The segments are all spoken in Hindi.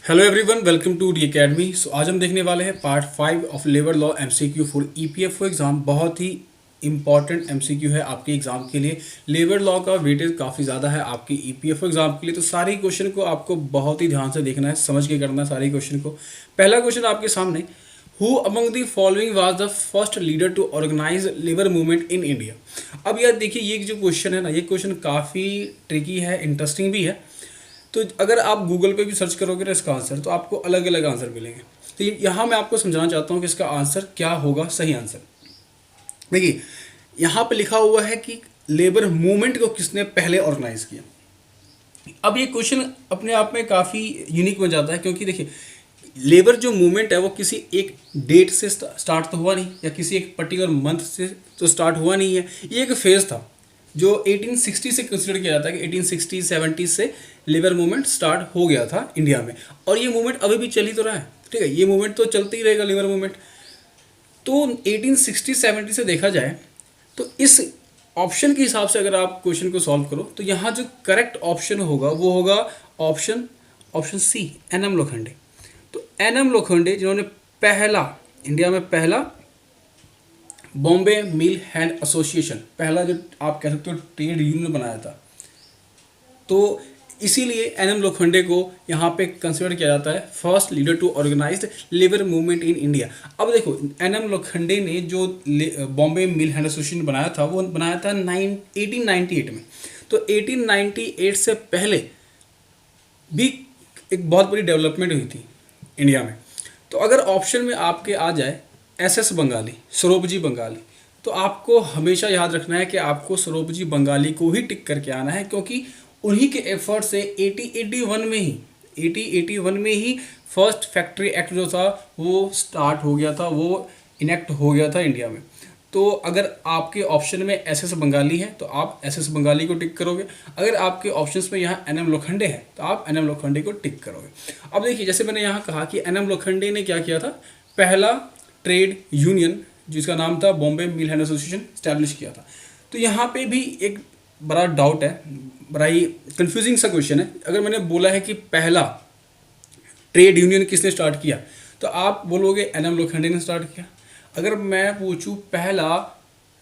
Hello everyone, welcome to the academy. So आज हम देखने वाले हैं part 5 of labour law MCQ for EPFO exam. बहुत ही इंपॉर्टेंट एमसीक्यू है आपके एग्जाम के लिए। लेबर लॉ का वेटेज काफ़ी ज़्यादा है आपके ईपीएफओ एग्जाम के लिए, तो सारे क्वेश्चन को आपको बहुत ही ध्यान से देखना है, समझ के करना है सारे क्वेश्चन को। पहला क्वेश्चन आपके सामने, who among the following was the first leader to organise labour movement in India. अब यार देखिए, ये जो क्वेश्चन है ना, ये क्वेश्चन काफ़ी ट्रिकी है, इंटरेस्टिंग भी है। तो अगर आप गूगल पे भी सर्च करोगे ना इसका आंसर, तो आपको अलग अलग आंसर मिलेंगे। तो यहाँ मैं आपको समझाना चाहता हूँ कि इसका आंसर क्या होगा, सही आंसर। देखिए, यहाँ पे लिखा हुआ है कि लेबर मूवमेंट को किसने पहले ऑर्गेनाइज किया। अब ये क्वेश्चन अपने आप में काफ़ी यूनिक बन जाता है, क्योंकि देखिए, लेबर जो मूवमेंट है वो किसी एक डेट से स्टार्ट तो हुआ नहीं, या किसी एक पर्टिकुलर मंथ से तो स्टार्ट हुआ नहीं है। ये एक फेज़ था जो 1860 से कंसिडर किया जाता है कि 1860-70 से लेबर मूवमेंट स्टार्ट हो गया था इंडिया में, और ये मूवमेंट अभी भी चल ही तो रहा है। ठीक है, ये मूवमेंट तो चलते ही रहेगा, लेबर मूवमेंट। तो 1860-70 से देखा जाए तो इस ऑप्शन के हिसाब से अगर आप क्वेश्चन को सॉल्व करो, तो यहाँ जो करेक्ट ऑप्शन होगा वो होगा ऑप्शन सी, एन.एम. लोखंडे। तो एन.एम. लोखंडे जिन्होंने इंडिया में पहला बॉम्बे मिल हैंड एसोसिएशन, पहला जो आप कह सकते हो ट्रेड यूनियन बनाया था, तो इसीलिए एन.एम. लोखंडे को यहाँ पे कंसिडर किया जाता है first leader to organise labour movement in India. अब देखो, एन.एम. लोखंडे ने जो बॉम्बे मिल हैंड एसोसिएशन बनाया था वो बनाया था 1898 में। तो 1898 से पहले भी एक बहुत बड़ी डेवलपमेंट हुई थी इंडिया में। तो अगर ऑप्शन में आपके आ जाए एस.एस. बंगाली, सरोबजी बंगाली, तो आपको हमेशा याद रखना है कि आपको सरोबजी बंगाली को ही टिक करके आना है, क्योंकि उन्हीं के एफर्ट से 1881 में ही फर्स्ट फैक्ट्री एक्ट जो था वो स्टार्ट हो गया था, वो इनेक्ट हो गया था इंडिया में। तो अगर आपके ऑप्शन में एस.एस. बंगाली है तो आप एस.एस. बंगाली को टिक करोगे। अगर आपके ऑप्शंस में यहाँ एन.एम. लोखंडे है तो आप एन.एम. लोखंडे को टिक करोगे। अब देखिए, जैसे मैंने यहाँ कहा कि एन.एम. लोखंडे ने क्या किया था, पहला ट्रेड यूनियन जिसका नाम था बॉम्बे मिल हैंड एसोसिएशन स्टैब्लिश किया था। तो यहाँ पे भी एक बड़ा डाउट है, बड़ा ही कंफ्यूजिंग सा क्वेश्चन है। अगर मैंने बोला है कि पहला ट्रेड यूनियन किसने स्टार्ट किया, तो आप बोलोगे एन.एम. लोखंडे ने स्टार्ट किया। अगर मैं पूछूं पहला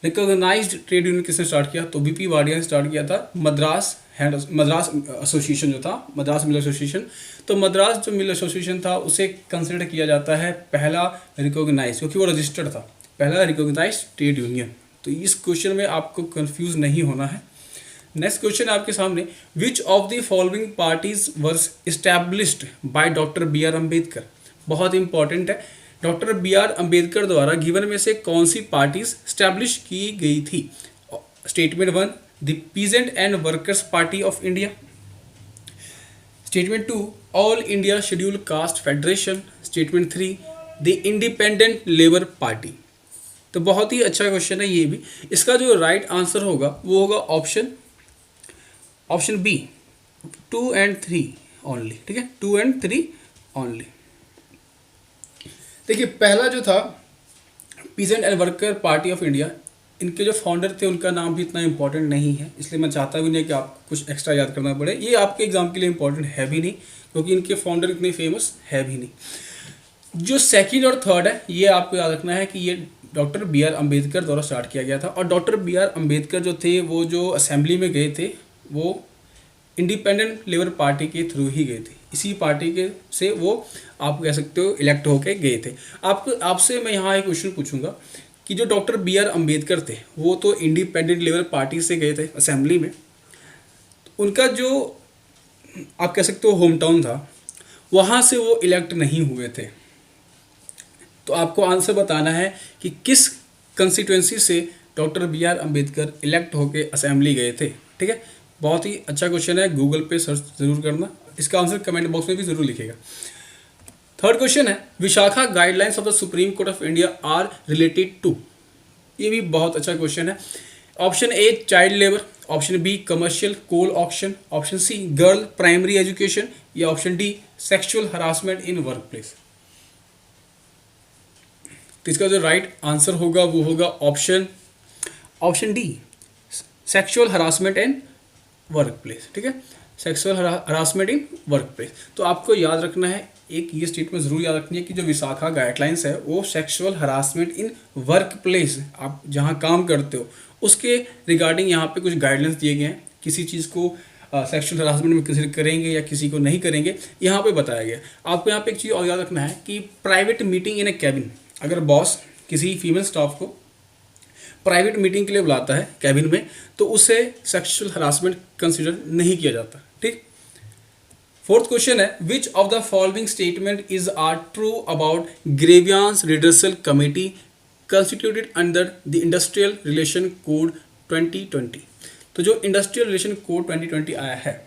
रिकॉग्नाइज्ड ट्रेड यूनियन किसने स्टार्ट किया, तो वी.पी. वाडिया ने स्टार्ट किया था। मद्रास एसोसिएशन जो था, मद्रास मिल एसोसिएशन, तो मद्रास जो मिल एसोसिएशन था उसे कंसिडर किया जाता है पहला रिकॉग्नाइज, क्योंकि वो रजिस्टर्ड था, पहला रिकॉग्नाइज्ड ट्रेड यूनियन। तो इस क्वेश्चन में आपको कंफ्यूज नहीं होना है। नेक्स्ट क्वेश्चन आपके सामने, which of the following parties were established by doctor B R Ambedkar. बहुत इंपॉर्टेंट है, डॉक्टर बी आर अम्बेडकर द्वारा गिवन में से कौन सी पार्टीज स्टैब्लिश की गई थी। Statement 1, the peasant and workers party of India. Statement 2, all India schedule caste federation. Statement 3, the independent labour party. तो बहुत ही अच्छा क्वेश्चन है ये भी। इसका जो राइट आंसर होगा वो होगा ऑप्शन बी, 2 and 3 ओनली। ठीक है, 2 and 3 ओनली। देखिए, पहला जो था peasant and worker party of India, इनके जो फाउंडर थे उनका नाम भी इतना इंपॉर्टेंट नहीं है, इसलिए मैं चाहता भी नहीं कि आप कुछ एक्स्ट्रा याद करना पड़े। ये आपके एग्जाम के लिए इंपॉर्टेंट है भी नहीं, क्योंकि इनके फाउंडर इतने फेमस है भी नहीं। जो सेकंड और थर्ड है, ये आपको याद रखना है कि ये डॉक्टर बी आर अम्बेडकर द्वारा स्टार्ट किया गया था। और डॉक्टर बी आर अम्बेडकर जो थे वो जो असेंबली में गए थे वो इंडिपेंडेंट लेबर पार्टी के थ्रू ही गए थे। इसी पार्टी के से वो आप कह सकते हो इलेक्ट होके गए थे। आपसे मैं यहाँ एक क्वेश्चन पूछूंगा कि जो डॉक्टर बी आर अम्बेडकर थे वो तो इंडिपेंडेंट लेबर पार्टी से गए थे असेंबली में, उनका जो आप कह सकते हो होम टाउन था, वहाँ से वो इलेक्ट नहीं हुए थे। तो आपको आंसर बताना है कि किस कंस्टिट्यूएंसी से doctor B R Ambedkar elect होके असेंबली गए थे। ठीक है, बहुत ही अच्छा क्वेश्चन है, गूगल पे सर्च जरूर करना, इसका आंसर कमेंट बॉक्स में भी जरूर लिखेगा। थर्ड क्वेश्चन है, Vishakha guidelines of the supreme court of India are related to. ये भी बहुत अच्छा क्वेश्चन है। Option A, child labour. Option B, commercial coal auction. Option C, girl primary education. या option D, sexual harassment in work place. तो इसका जो राइट आंसर होगा वो होगा option D, sexual harassment in work place. ठीक है, sexual harassment in work place. तो आपको याद रखना है एक ये स्टेटमेंट ज़रूर याद रखनी है कि जो विशाखा गाइडलाइंस है वो sexual harassment in work place, आप जहाँ काम करते हो उसके रिगार्डिंग यहाँ पे कुछ गाइडलाइंस दिए गए हैं। किसी चीज़ को सेक्सुअल हरासमेंट में कंसिडर करेंगे या किसी को नहीं करेंगे, यहाँ पे बताया गया। आपको यहाँ पे एक चीज़ और याद रखना है कि private meeting in A cabin, अगर बॉस किसी फीमेल स्टाफ को प्राइवेट मीटिंग के लिए बुलाता है कैबिन में, तो उसे सेक्सुअल हरासमेंट कंसिडर नहीं किया जाता। ठीक। फोर्थ क्वेश्चन है, which of the following statement is are true about grievance redressal committee constituted under the industrial relation code 2020। तो जो इंडस्ट्रियल रिलेशन कोड 2020 आया है,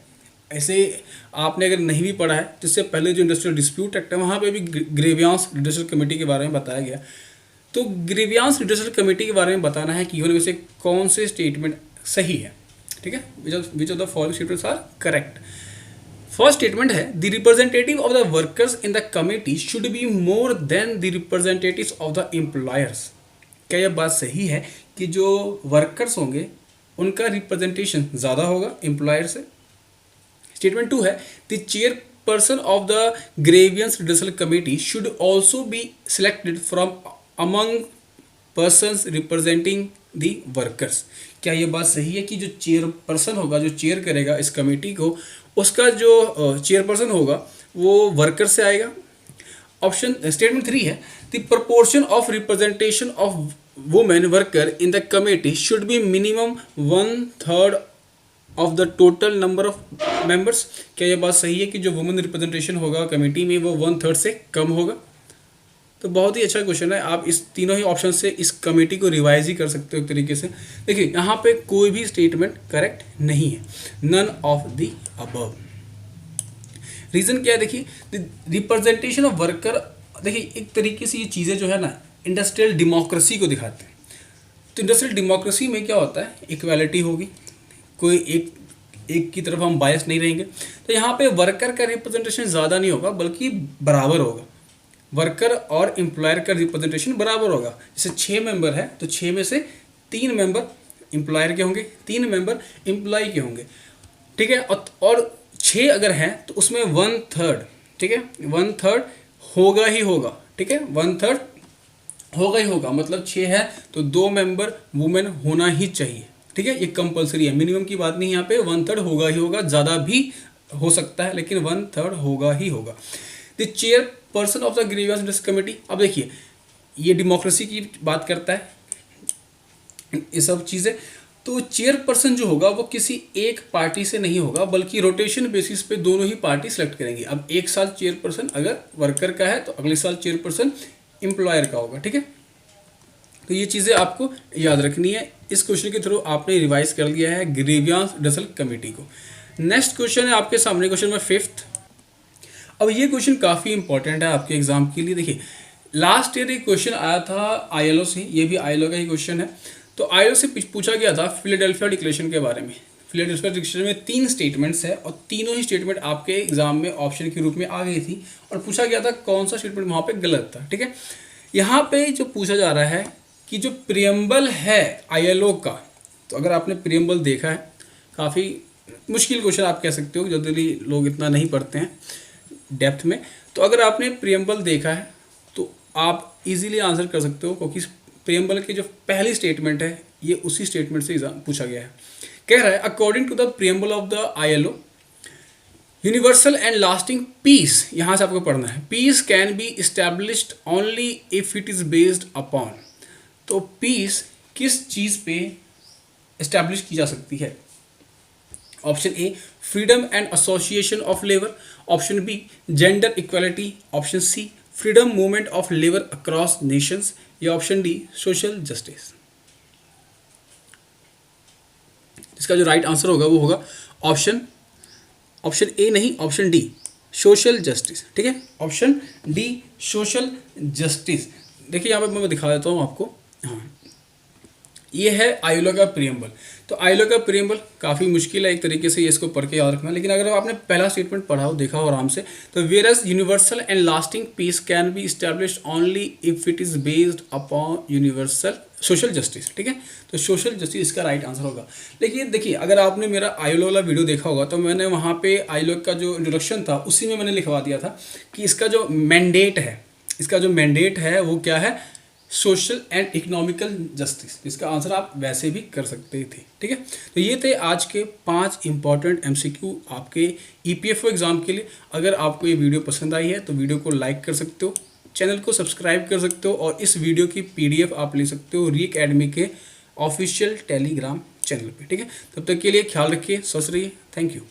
ऐसे आपने अगर नहीं भी पढ़ा है तो इससे पहले जो इंडस्ट्रियल डिस्प्यूट एक्ट है वहाँ पे भी ग्रीवियंस रिड्रेसल कमेटी के बारे में बताया गया। तो ग्रीवियंस रिड्रेसल कमेटी के बारे में बताना है कि में से कौन से स्टेटमेंट सही है। ठीक है, which of the following statements are correct. First statement है, the representative of the workers in the committee should be more than the representatives of the employers. क्या यह बात सही है कि जो वर्कर्स होंगे उनका रिप्रेजेंटेशन ज़्यादा होगा एम्प्लॉयर से? स्टेटमेंट 2 है, the chairperson of the grievance redressal committee should also be selected from among persons representing the workers. क्या ये बात सही है कि जो चेयरपर्सन होगा, जो चेयर करेगा इस कमेटी को, उसका जो चेयरपर्सन होगा वो वर्कर से आएगा? ऑप्शन स्टेटमेंट 3 है, the proportion of representation of women worker in the committee should B minimum 1/3 of the total number of members. क्या ये बात सही है कि जो वुमेन रिप्रेजेंटेशन होगा कमेटी में वो 1/3 से कम होगा? तो बहुत ही अच्छा क्वेश्चन है। आप इस तीनों ही ऑप्शन से इस कमेटी को रिवाइज ही कर सकते हो एक तरीके से। देखिए यहाँ पे कोई भी स्टेटमेंट करेक्ट नहीं है, none of the above. Reason क्या है? देखिए रिप्रेजेंटेशन ऑफ वर्कर, देखिए एक तरीके से ये चीज़ें जो है ना इंडस्ट्रियल डेमोक्रेसी को दिखाते हैं। तो इंडस्ट्रियल डेमोक्रेसी में क्या होता है, इक्वालिटी होगी, कोई एक की तरफ हम बायस नहीं रहेंगे। तो यहाँ पे वर्कर का रिप्रेजेंटेशन ज़्यादा नहीं होगा बल्कि बराबर होगा। वर्कर और एम्प्लॉयर का रिप्रेजेंटेशन बराबर होगा। जैसे 6 मेंबर है तो 6 में से 3 मेंबर एम्प्लॉयर के होंगे, 3 मेंबर एम्प्लॉय के होंगे। ठीक है, और 6 अगर हैं तो उसमें 1/3, ठीक है, 1/3 होगा ही होगा। ठीक है, 1/3 होगा ही होगा, मतलब 6 है तो 2 मेंबर वुमेन होना ही चाहिए। ठीक है, ये कंपलसरी है, मिनिमम की बात नहीं। यहाँ पे 1/3 होगा ही होगा, ज़्यादा भी हो सकता है लेकिन 1/3 होगा ही होगा। The chair person of the grievance redressal committee, अब देखिए ये डेमोक्रेसी की बात करता है ये सब चीज़ें। तो चेयरपर्सन जो होगा वो किसी एक पार्टी से नहीं होगा बल्कि रोटेशन बेसिस पे दोनों ही पार्टी सेलेक्ट करेंगी। अब एक साल चेयरपर्सन अगर वर्कर का है तो अगले साल चेयरपर्सन एम्प्लॉयर का होगा। ठीक है, तो ये चीज़ें आपको याद रखनी है। इस क्वेश्चन के थ्रू आपने रिवाइज कर लिया है ग्रीवियंस रिड्रेसल कमेटी को। नेक्स्ट क्वेश्चन है आपके सामने, क्वेश्चन नंबर 5। अब ये क्वेश्चन काफ़ी इंपॉर्टेंट है आपके एग्जाम के लिए। देखिए लास्ट ईयर एक क्वेश्चन आया था आईएलओ से, ये भी आईएलओ का ही क्वेश्चन है। तो आईएलओ से पूछा गया था फिलाडेल्फिया डिक्लेरेशन के बारे में। फिलाडेल्फिया डिक्लेरेशन में 3 स्टेटमेंट्स है और तीनों ही स्टेटमेंट आपके एग्जाम में ऑप्शन के रूप में आ गई थी और पूछा गया था कौन सा स्टेटमेंट वहाँ पे गलत था। ठीक है, यहाँ पे जो पूछा जा रहा है कि जो प्रियम्बल है आईएलओ का, तो अगर आपने प्रियम्बल देखा है, काफ़ी मुश्किल क्वेश्चन आप कह सकते हो, जनरली लोग इतना नहीं पढ़ते हैं डेप्थ में। तो अगर आपने प्रियम्बल देखा है तो आप इजीली आंसर कर सकते हो, क्योंकि प्रियम्बल की जो पहली स्टेटमेंट है ये उसी स्टेटमेंट से पूछा गया है। कह रहा है according to the preamble of the ILO universal and lasting peace, यहाँ से आपको पढ़ना है, peace can be established only if it is based upon. तो पीस किस चीज़ पे इस्टेब्लिश की जा सकती है? Option A freedom and association of labour, option B gender equality, option C freedom movement of labour across nations, या ऑप्शन डी सोशल जस्टिस। इसका जो राइट आंसर होगा वो होगा ऑप्शन ए नहीं, ऑप्शन डी सोशल जस्टिस। ठीक है, ऑप्शन डी सोशल जस्टिस। देखिए यहाँ पे मैं दिखा देता हूँ आपको। हाँ, ये है आयोला का प्रियम्बल। तो आयोला का प्रियम्बल काफ़ी मुश्किल है एक तरीके से ये इसको पढ़ के याद रखना, लेकिन अगर आपने पहला स्टेटमेंट पढ़ा हो, देखा हो आराम से, तो whereas universal and lasting piece can be established only if it is based upon universal social justice. ठीक है, तो सोशल जस्टिस इसका राइट आंसर होगा। लेकिन देखिए, अगर आपने मेरा आयोला वाला वीडियो देखा होगा तो मैंने वहाँ पे आयोला का जो इंट्रोडक्शन था उसी में मैंने लिखवा दिया था कि इसका जो मैंडेट है, इसका जो मैंडेट है वो क्या है, सोशल एंड इकोनॉमिकल जस्टिस। इसका आंसर आप वैसे भी कर सकते थे। ठीक है, तो ये थे आज के 5 इंपॉर्टेंट एमसीक्यू आपके ईपीएफओ एग्ज़ाम के लिए। अगर आपको ये वीडियो पसंद आई है तो वीडियो को लाइक कर सकते हो, चैनल को सब्सक्राइब कर सकते हो, और इस वीडियो की पीडीएफ आप ले सकते हो री अकेडमी के ऑफिशियल टेलीग्राम चैनल पे। ठीक है, तब तक के लिए ख्याल रखिए, स्वस्थ रहिए, थैंक यू।